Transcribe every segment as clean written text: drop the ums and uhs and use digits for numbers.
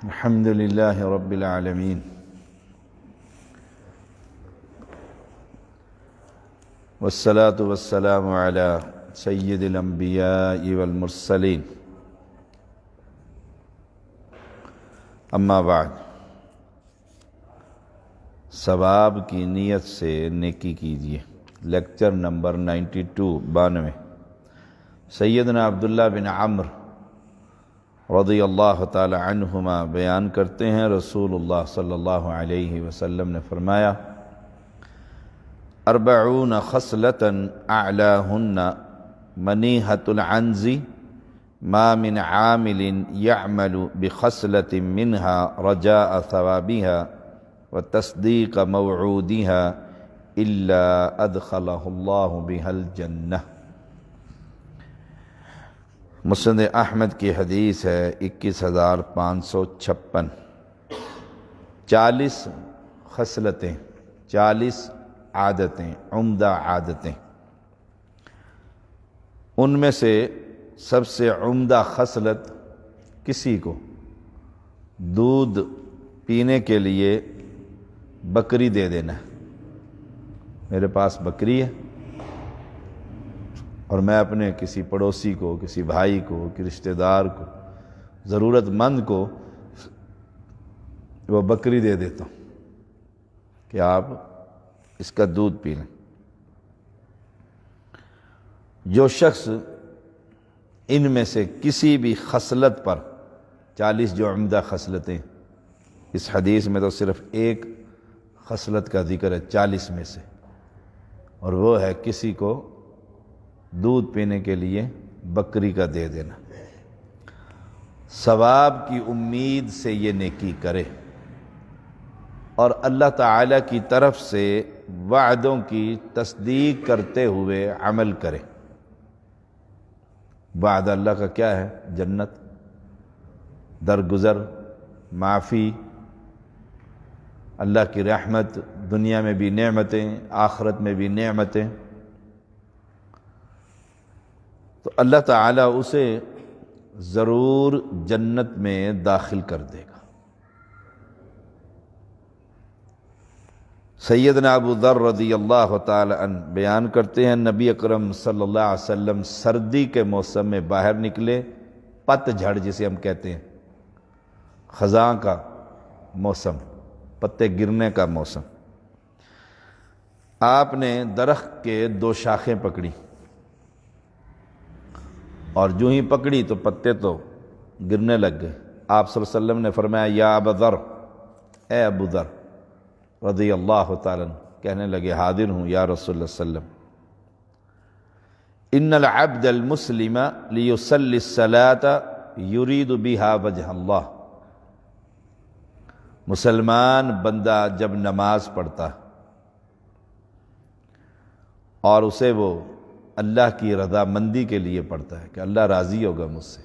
الحمد لله رب العالمين والصلاة والسلام على سيد الأنبياء والمرسلين اما بعد، ثواب کی نیت سے نیکی کیجیے۔ لیکچر نمبر 92 سیدنا عبداللہ بن عمرو رضی اللہ تعالی عنہما بیان کرتے ہیں، رسول اللہ صلی اللہ علیہ وسلم نے فرمایا، 40 خصلة اعلاہن منیحۃ العنز ما من عامل يعمل بخصلة منها رجاء ثوابها وتصدیق موعودها الا ادخلہ اللہ بها الجنہ۔ مسند احمد کی حدیث ہے 21556۔ 40 خصلتیں، 40 عادتیں، عمدہ عادتیں، ان میں سے سب سے عمدہ خصلت کسی کو دودھ پینے کے لیے بکری دے دینا ہے۔ میرے پاس بکری ہے اور میں اپنے کسی پڑوسی کو، کسی بھائی کو، کسی رشتہ دار کو، ضرورت مند کو وہ بکری دے دیتا ہوں کہ آپ اس کا دودھ پی لیں۔ جو شخص ان میں سے کسی بھی خصلت پر، 40 جو عمدہ خصلتیں، اس حدیث میں تو صرف ایک خصلت کا ذکر ہے 40 میں سے، اور وہ ہے کسی کو دودھ پینے کے لیے بکری کا دے دینا۔ ثواب کی امید سے یہ نیکی کرے اور اللہ تعالی کی طرف سے وعدوں کی تصدیق کرتے ہوئے عمل کرے۔ وعدہ اللہ کا کیا ہے؟ جنت، درگزر، معافی، اللہ کی رحمت، دنیا میں بھی نعمتیں، آخرت میں بھی نعمتیں۔ تو اللہ تعالیٰ اسے ضرور جنت میں داخل کر دے گا۔ سیدنا ابو ذر رضی اللہ تعالی عنہ بیان کرتے ہیں، نبی اکرم صلی اللہ علیہ وسلم سردی کے موسم میں باہر نکلے، پت جھڑ جسے ہم کہتے ہیں، خزاں کا موسم، پتے گرنے کا موسم۔ آپ نے درخت کے 2 شاخیں پکڑی، اور جو ہی پکڑی تو پتے تو گرنے لگ گئے۔ آپ صلی اللہ علیہ وسلم نے فرمایا، یا ابا ذر، اے ابو ذر رضی اللہ تعالیٰ عنہ، کہنے لگے، حاضر ہوں یا رسول اللہ صلی اللہ علیہ وسلم۔ ان العبد المسلم لیصلی الصلاة یرید بها وجہ اللہ۔ مسلمان بندہ جب نماز پڑھتا اور اسے وہ اللہ کی رضا مندی کے لیے پڑھتا ہے کہ اللہ راضی ہوگا مجھ سے،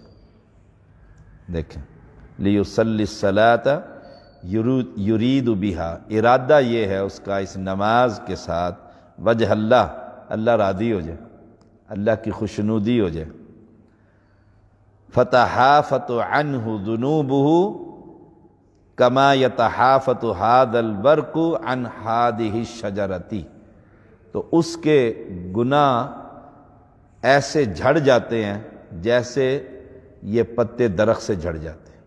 دیکھیں، لیصلی الصلاة یرید بہا، ارادہ یہ ہے اس کا اس نماز کے ساتھ وجہ اللہ، اللہ راضی ہو جائے، اللہ کی خوشنودی ہو جائے۔ فتحافت عنہ ذنوبہ کما یتحافت ھذا البرق عن ھذہ الشجرۃ، تو اس کے گناہ ایسے جھڑ جاتے ہیں جیسے یہ پتے درخت سے جھڑ جاتے ہیں۔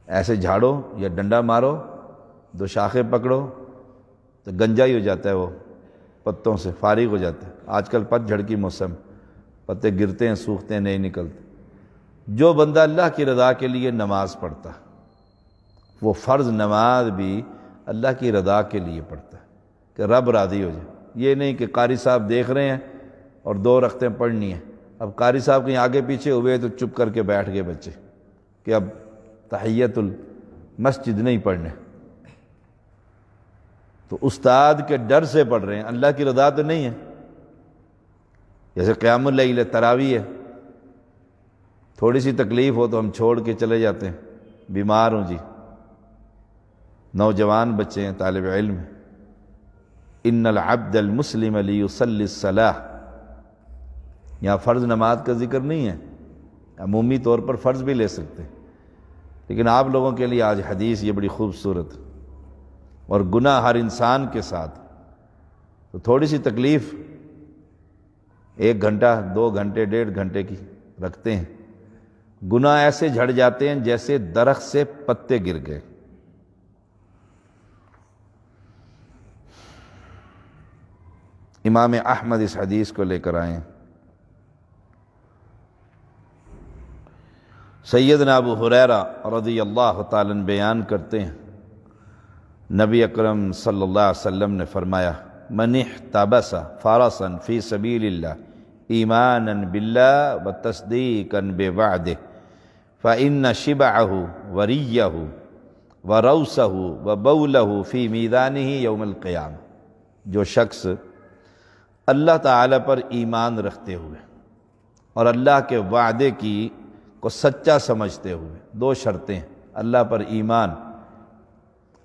ایسے جھاڑو یا ڈنڈا مارو، 2 شاخیں پکڑو تو گنجا ہی ہو جاتا ہے، وہ پتوں سے فارغ ہو جاتا ہے۔ آج کل پت جھڑ کی موسم، پتے گرتے ہیں، سوکھتے ہیں، نہیں نکلتے۔ جو بندہ اللہ کی رضا کے لیے نماز پڑھتا، وہ فرض نماز بھی اللہ کی رضا کے لیے پڑھتا ہے کہ رب راضی ہو جائے۔ یہ نہیں کہ قاری صاحب دیکھ رہے ہیں اور 2 رکعتیں پڑھنی ہیں، اب قاری صاحب کہیں آگے پیچھے ہوئے تو چپ کر کے بیٹھ گئے بچے کہ اب تحیت المسجد نہیں پڑھنے، تو استاد کے ڈر سے پڑھ رہے ہیں، اللہ کی رضا تو نہیں ہے۔ جیسے قیام اللیل، تراویح ہے، تھوڑی سی تکلیف ہو تو ہم چھوڑ کے چلے جاتے ہیں، بیمار ہوں جی، نوجوان بچے ہیں، طالب علم ہیں۔ ان العبد المسلم لیصلی الصلاۃ، یہاں فرض نماز کا ذکر نہیں ہے، عمومی طور پر فرض بھی لے سکتے ہیں، لیکن آپ لوگوں کے لیے آج حدیث یہ بڑی خوبصورت، اور گناہ ہر انسان کے ساتھ، تو تھوڑی سی تکلیف 1 گھنٹہ 2 گھنٹے 1.5 گھنٹے کی رکھتے ہیں، گناہ ایسے جھڑ جاتے ہیں جیسے درخت سے پتے گر گئے۔ امام احمد اس حدیث کو لے کر آئے ہیں۔ سیدنا ابو ہریرہ رضی اللہ تعالیٰ عنہ بیان کرتے ہیں، نبی اکرم صلی اللہ علیہ وسلم نے فرمایا، من احتبس فرسا فی سبیل اللہ ایمانا باللہ وتصدیقا بوعدہ فإن شبعہ وریہ وروسہ وبولہ فی میدانہ یوم القیامہ۔ جو شخص اللہ تعالیٰ پر ایمان رکھتے ہوئے اور اللہ کے وعدے کو سچا سمجھتے ہوئے، 2 شرطیں، اللہ پر ایمان،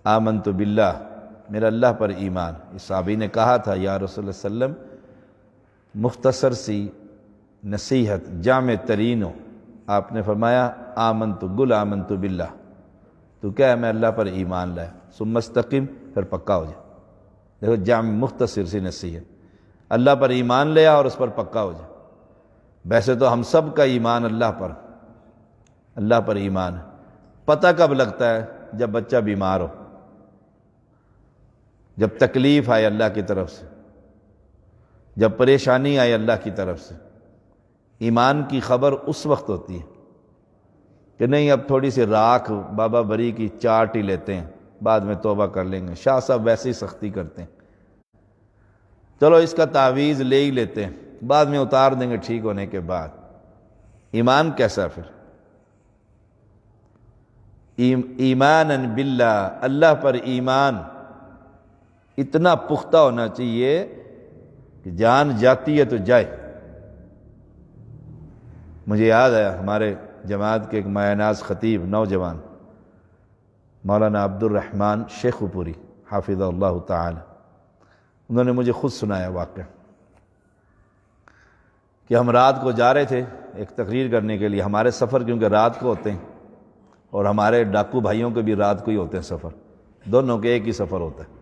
آمنت باللہ، میرا اللہ پر ایمان۔ اس صحابی نے کہا تھا یا رسول اللہ صلی اللہ علیہ وسلم مختصر سی نصیحت جامع ترین ہو، آپ نے فرمایا آمنت، گل آمنت باللہ، تو کیا ہے میں اللہ پر ایمان لایا، ثم استقم، پھر پکا ہو جائے۔ دیکھو جامع مختصر سی نصیحت، اللہ پر ایمان لیا اور اس پر پکا ہو جائے۔ ویسے تو ہم سب کا ایمان اللہ پر ایمان ہے۔ پتہ کب لگتا ہے؟ جب بچہ بیمار ہو، جب تکلیف آئے اللہ کی طرف سے، جب پریشانی آئے اللہ کی طرف سے، ایمان کی خبر اس وقت ہوتی ہے کہ نہیں اب تھوڑی سی راکھ بابا بری کی چاٹ ہی لیتے ہیں، بعد میں توبہ کر لیں گے۔ شاہ صاحب ویسے ہی سختی کرتے ہیں، چلو اس کا تعویذ لے ہی لیتے ہیں، بعد میں اتار دیں گے ٹھیک ہونے کے بعد۔ ایمان کیسا پھر؟ ایمانا باللہ، اللہ پر ایمان اتنا پختہ ہونا چاہیے کہ جان جاتی ہے تو جائے۔ مجھے یاد ہے ہمارے جماعت کے ایک مایہ ناز خطیب نوجوان مولانا عبد الرحمن شیخ پوری حافظہ اللہ تعالی، انہوں نے مجھے خود سنایا واقعہ کہ ہم رات کو جا رہے تھے ایک تقریر کرنے کے لیے، ہمارے سفر کیونکہ رات کو ہوتے ہیں اور ہمارے ڈاکو بھائیوں کے بھی رات کو ہی ہوتے ہیں سفر، دونوں کے ایک ہی سفر ہوتا ہے۔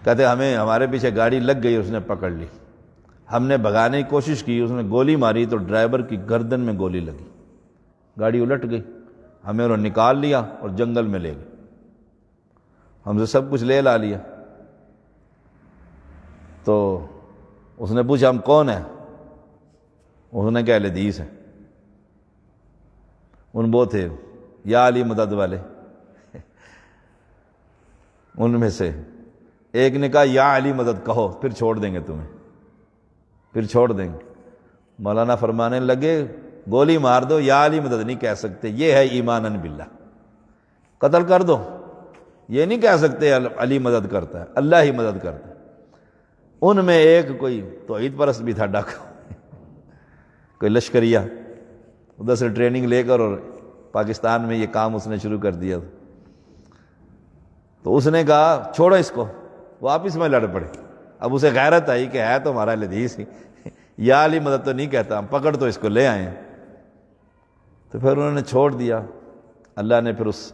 کہتے ہمارے پیچھے گاڑی لگ گئی، اس نے پکڑ لی، ہم نے بھگانے کی کوشش کی، اس نے گولی ماری تو ڈرائیور کی گردن میں گولی لگی، گاڑی الٹ گئی، ہمیں انہوں نے نکال لیا اور جنگل میں لے گئے، ہم سے سب کچھ لے لا لیا۔ تو اس نے پوچھا ہم کون ہیں؟ اس نے کہا اہل حدیث ہیں۔ ان وہ تھے یا علی مدد والے، ان میں سے ایک نے کہا یا علی مدد کہو پھر چھوڑ دیں گے تمہیں، پھر چھوڑ دیں گے۔ مولانا فرمانے لگے گولی مار دو، یا علی مدد نہیں کہہ سکتے، یہ ہے ایمانا باللہ، قتل کر دو، یہ نہیں کہہ سکتے علی مدد کرتا ہے، اللہ ہی مدد کرتا ہے۔ ان میں ایک کوئی توحید پرست بھی تھا ڈاکا، کوئی لشکریہ، ادھر سے ٹریننگ لے کر اور پاکستان میں یہ کام اس نے شروع کر دیا تھا۔ تو اس نے کہا چھوڑو اس کو، وہ آپس میں لڑ پڑے۔ اب اسے غیرت آئی کہ ہے تو ہمارا حدیث ہی، یا علی مدد تو نہیں کہتا، ہم پکڑ تو اس کو لے آئے ہیں۔ تو پھر انہوں نے چھوڑ دیا۔ اللہ نے پھر اس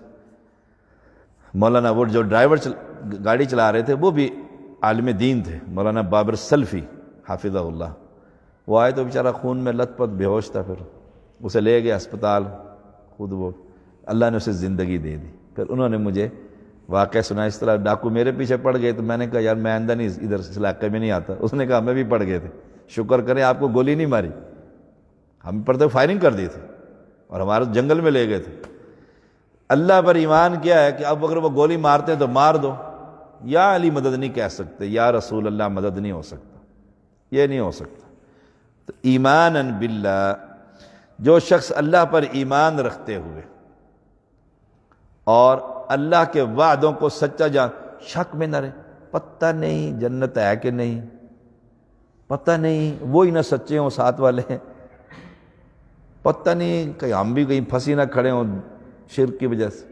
مولانا، وہ جو ڈرائیور گاڑی چلا رہے تھے وہ بھی عالم دین تھے، مولانا بابر سلفی حافظہ اللہ، وہ آئے تو بیچارہ خون میں لت پت بے ہوش تھا، پھر اسے لے گئے اسپتال، خود وہ اللہ نے اسے زندگی دے دی۔ پھر انہوں نے مجھے واقعہ سنا، اس طرح ڈاکو میرے پیچھے پڑ گئے، تو میں نے کہا یار میں آئندہ نہیں ادھر اس علاقے میں نہیں آتا۔ اس نے کہا ہمیں بھی پڑ گئے تھے، شکر کریں آپ کو گولی نہیں ماری، ہم پر تو فائرنگ کر دی تھی اور ہمارے جنگل میں لے گئے تھے۔ اللہ پر ایمان کیا ہے کہ اب اگر وہ گولی مارتے ہیں تو مار دو، یا علی مدد نہیں کہہ سکتے، یا رسول اللہ مدد نہیں ہو سکتا، یہ نہیں ہو سکتا۔ تو ایمانا باللہ، جو شخص اللہ پر ایمان رکھتے ہوئے اور اللہ کے وعدوں کو سچا جان، شک میں نہ رہے، پتہ نہیں جنت ہے کہ نہیں، پتہ نہیں وہی نہ سچے ہوں ساتھ والے ہیں، پتہ نہیں کہ ہم بھی کہیں پھنسی نہ کھڑے ہوں شرک کی وجہ سے۔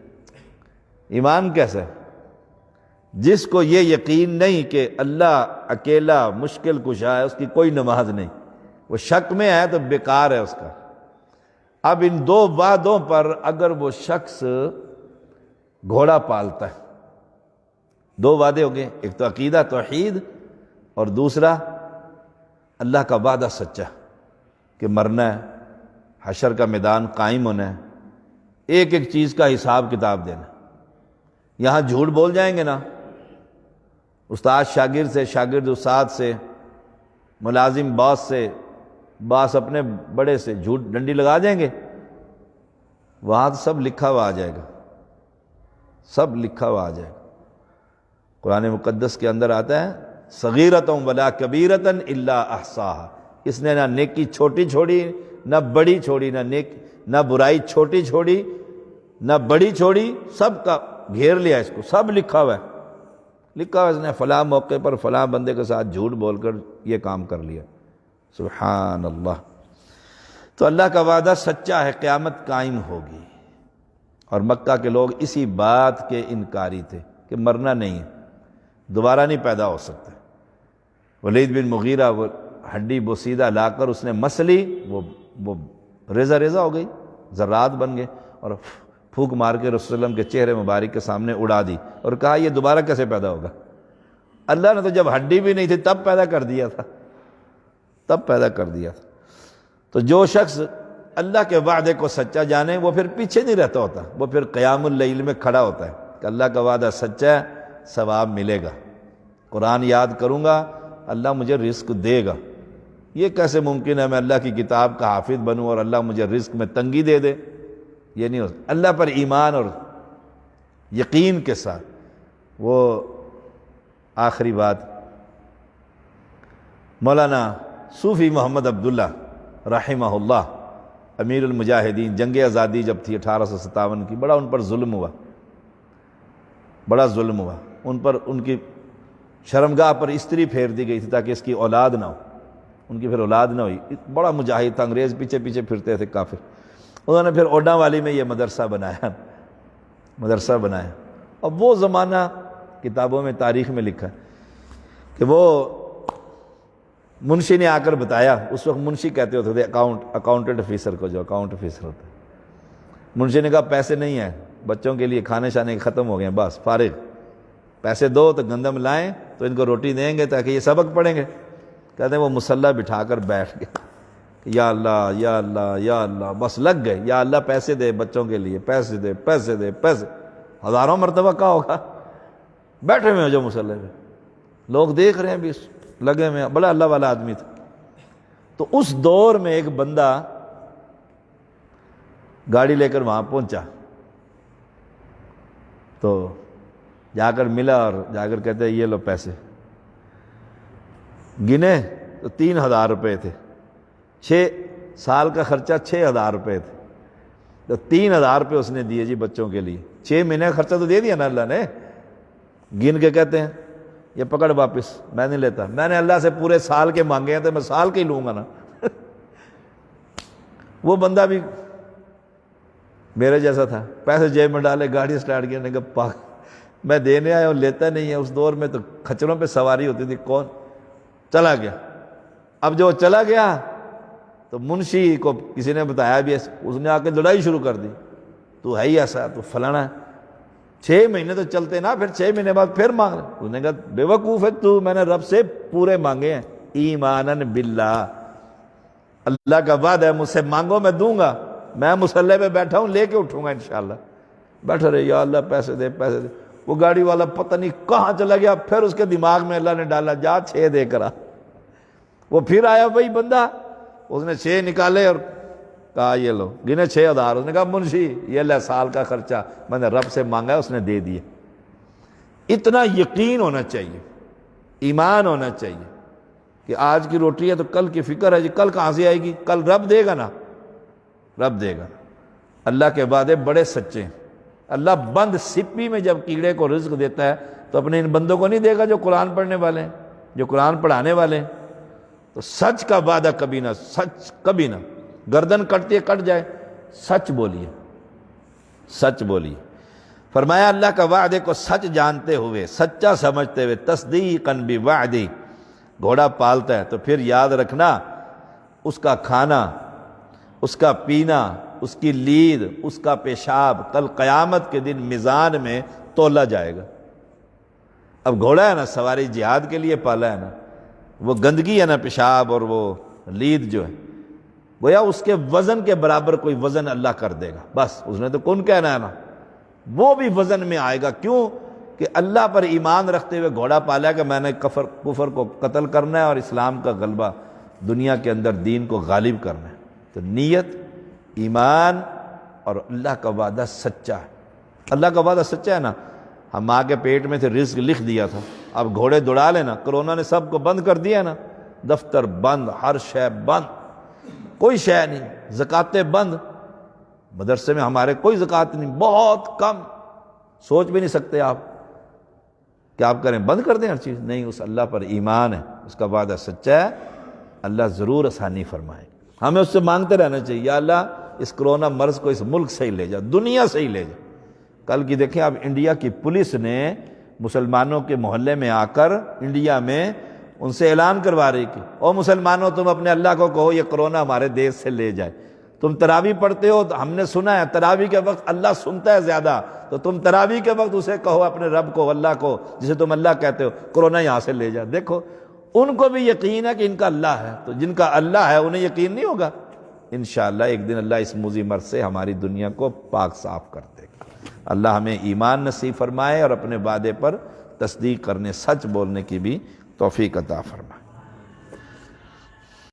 ایمان کیسا ہے؟ جس کو یہ یقین نہیں کہ اللہ اکیلا مشکل کشا ہے، اس کی کوئی نماز نہیں، وہ شک میں ہے تو بیکار ہے اس کا۔ اب ان دو وعدوں پر اگر وہ شخص گھوڑا پالتا ہے، دو وعدے ہو گئے، ایک تو عقیدہ توحید اور دوسرا اللہ کا وعدہ سچا کہ مرنا ہے، حشر کا میدان قائم ہونا ہے، ایک ایک چیز کا حساب کتاب دینا۔ یہاں جھوٹ بول جائیں گے نا، استاد شاگرد سے، شاگرد استاد سے، ملازم باس سے، باس اپنے بڑے سے جھوٹ ڈنڈی لگا دیں گے، وہاں تو سب لکھا ہوا آ جائے گا، سب لکھا ہوا آ جائے گا۔ قرآن مقدس کے اندر آتا ہے صغیرۃ ولا کبیرۃ الا احصاها، اس نے نہ نیکی چھوٹی چھوڑی، نہ بڑی چھوڑی، نہ برائی چھوٹی چھوڑی، نہ بڑی چھوڑی، سب کا گھیر لیا اس کو، سب لکھا ہوا ہے، لکھا ہوا ہے اس نے فلاں موقع پر فلاں بندے کے ساتھ جھوٹ بول کر یہ کام کر لیا۔ سبحان اللہ۔ تو اللہ کا وعدہ سچا ہے، قیامت قائم ہوگی، اور مکہ کے لوگ اسی بات کے انکاری تھے کہ مرنا نہیں ہے، دوبارہ نہیں پیدا ہو سکتا۔ ولید بن مغیرہ وہ ہڈی بوسیدہ لا کر اس نے مس لی، وہ ریزہ ریزہ ہو گئی، ذرات بن گئے، اور پھونک مار کے رسول اللہ کے چہرے مبارک کے سامنے اڑا دی، اور کہا یہ دوبارہ کیسے پیدا ہوگا؟ اللہ نے تو جب ہڈی بھی نہیں تھی تب پیدا کر دیا تھا، تب پیدا کر دیا تھا۔ تو جو شخص اللہ کے وعدے کو سچا جانے وہ پھر پیچھے نہیں رہتا ہوتا، وہ پھر قیام اللیل میں کھڑا ہوتا ہے کہ اللہ کا وعدہ سچا ہے، ثواب ملے گا، قرآن یاد کروں گا اللہ مجھے رزق دے گا۔ یہ کیسے ممکن ہے میں اللہ کی کتاب کا حافظ بنوں اور اللہ مجھے رزق میں تنگی دے دے؟ یہ نہیں ہو سکتا۔ اللہ پر ایمان اور یقین کے ساتھ۔ وہ آخری بات، مولانا صوفی محمد عبداللہ رحمہ اللہ، امیر المجاہدین، جنگ آزادی جب تھی 1857 کی، بڑا ان پر ظلم ہوا، بڑا ظلم ہوا ان پر، ان کی شرمگاہ پر استری پھیر دی گئی تھی تاکہ اس کی اولاد نہ ہو، ان کی پھر اولاد نہ ہوئی۔ بڑا مجاہد تھا، انگریز پیچھے پیچھے پھرتے تھے کافر، انہوں نے پھر اوڈا والی میں یہ مدرسہ بنایا۔ اور وہ زمانہ کتابوں میں تاریخ میں لکھا ہے کہ وہ منشی نے آ کر بتایا، اس وقت منشی کہتے ہوتے تھے اکاؤنٹنٹ آفیسر کو، جو اکاؤنٹ آفیسر ہوتا ہے۔ منشی نے کہا پیسے نہیں ہیں بچوں کے لیے، کھانے شانے ختم ہو گئے ہیں، بس فارغ، پیسے دو تو گندم لائیں تو ان کو روٹی دیں گے تاکہ یہ سبق پڑھیں گے۔ کہتے ہیں وہ مصلی بٹھا کر بیٹھ گئے، یا اللہ یا اللہ یا اللہ، بس لگ گئے، یا اللہ پیسے دے بچوں کے لیے، پیسے دے پیسے دے پیسے، ہزاروں مرتبہ کہا ہوگا، بیٹھے ہوئے ہیں جو مصلی پہ، لوگ دیکھ رہے ہیں بھی لگے ہوئے ہیں، بڑا اللہ والا آدمی تھا۔ تو اس دور میں ایک بندہ گاڑی لے کر وہاں پہنچا، تو جا کر ملا اور جا کر کہتے ہیں یہ لو پیسے، گنے تو 3000 روپے تھے، 6 سال کا خرچہ 6000 روپے تھے، تو 3000 روپے اس نے دیے جی بچوں کے لیے، 6 مہینے کا خرچہ تو دے دیا نا اللہ نے۔ گن کے کہتے ہیں یہ پکڑ واپس، میں نہیں لیتا، میں نے اللہ سے پورے سال کے مانگے ہیں تو میں سال کے ہی لوں گا نا۔ وہ بندہ بھی میرے جیسا تھا، پیسے جیب میں ڈالے، گاڑی سٹارٹ کیا، نے کہا پاک میں دینے آیا اور لیتا نہیں ہے۔ اس دور میں تو کھچروں پہ سواری ہوتی تھی، کون چلا گیا۔ اب جو چلا گیا تو منشی کو کسی نے بتایا بھی، اس نے آ کے لڑائی شروع کر دی، تو ہے ہی ایسا، تو فلانا ہے، 6 مہینے تو چلتے نا، پھر 6 مہینے بعد پھر مانگ رہے۔ اس نے کہا بے وقوف ہے تو، میں نے رب سے پورے مانگے ہیں، ایماناً باللہ، اللہ کا وعدہ ہے مجھ سے مانگو میں دوں گا، میں مصلی پہ بیٹھا ہوں، لے کے اٹھوں گا انشاءاللہ۔ بیٹھا رہے، یا اللہ پیسے دے پیسے دے۔ وہ گاڑی والا پتہ نہیں کہاں چلا گیا، پھر اس کے دماغ میں اللہ نے ڈالا جا 6 دے کر آ۔ وہ پھر آیا وہی بندہ، اس نے 6 نکالے اور کہا یہ لو، گنے 6000۔ اس نے کہا منشی یہ لے سال کا خرچہ، میں نے رب سے مانگا ہے، اس نے دے دیے۔ اتنا یقین ہونا چاہیے، ایمان ہونا چاہیے کہ آج کی روٹی ہے تو کل کی فکر ہے جی، کل کہاں سے آئے گی؟ کل رب دے گا نا، رب دے گا۔ اللہ کے وعدے بڑے سچے ہیں۔ اللہ بند سپی میں جب کیڑے کو رزق دیتا ہے تو اپنے ان بندوں کو نہیں دے گا جو قرآن پڑھنے والے ہیں، جو قرآن پڑھانے والے ہیں۔ تو سچ کا وعدہ کبھی نہ، سچ کبھی نہ، گردن کٹتی ہے کٹ جائے، سچ بولیے، سچ بولیے۔ فرمایا اللہ کا وعدے کو سچ جانتے ہوئے، سچا سمجھتے ہوئے، تصدیقاً بوعدی، گھوڑا پالتا ہے تو پھر یاد رکھنا اس کا کھانا، اس کا پینا، اس کی لید، اس کا پیشاب کل قیامت کے دن میزان میں تولا جائے گا۔ اب گھوڑا ہے نا سواری جہاد کے لیے پالا ہے نا، وہ گندگی ہے نا پیشاب اور وہ لید جو ہے، گویا اس کے وزن کے برابر کوئی وزن اللہ کر دے گا، بس اس نے تو کن کہنا ہے نا، وہ بھی وزن میں آئے گا۔ کیوں کہ اللہ پر ایمان رکھتے ہوئے گھوڑا پالا کہ میں نے کفر کو قتل کرنا ہے اور اسلام کا غلبہ دنیا کے اندر دین کو غالب کرنا ہے۔ تو نیت، ایمان اور اللہ کا وعدہ سچا ہے۔ اللہ کا وعدہ سچا ہے نا، ہم ماں کے پیٹ میں سے رزق لکھ دیا تھا، اب گھوڑے دوڑا لینا، کرونا نے سب کو بند کر دیا نا، دفتر بند، ہر شے بند، کوئی شے نہیں، زکاتیں بند، مدرسے میں ہمارے کوئی زکات نہیں، بہت کم، سوچ بھی نہیں سکتے آپ کہ آپ کریں بند کر دیں ہر چیز، نہیں، اس اللہ پر ایمان ہے، اس کا وعدہ سچا ہے، اللہ ضرور آسانی فرمائے۔ ہمیں اس سے مانگتے رہنا چاہیے، یا اللہ اس کرونا مرض کو اس ملک سے ہی لے جا، دنیا سے ہی لے جا۔ کل کی دیکھیں آپ، انڈیا کی پولیس نے مسلمانوں کے محلے میں آ کر انڈیا میں ان سے اعلان کروا رہی کہ او مسلمانوں، تم اپنے اللہ کو کہو یہ کرونا ہمارے دیش سے لے جائے۔ تم تراویح پڑھتے ہو تو ہم نے سنا ہے تراویح کے وقت اللہ سنتا ہے زیادہ، تو تم تراویح کے وقت اسے کہو، اپنے رب کو، اللہ کو جسے تم اللہ کہتے ہو، کرونا یہاں سے لے جا۔ دیکھو ان کو بھی یقین ہے کہ ان کا اللہ ہے، تو جن کا اللہ ہے انہیں یقین نہیں ہوگا؟ انشاءاللہ ایک دن اللہ اس موذی مرض سے ہماری دنیا کو پاک صاف کر دے گا۔ اللہ ہمیں ایمان نصیب فرمائے اور اپنے وعدے پر تصدیق کرنے، سچ بولنے کی بھی توفیق عطا فرمائے۔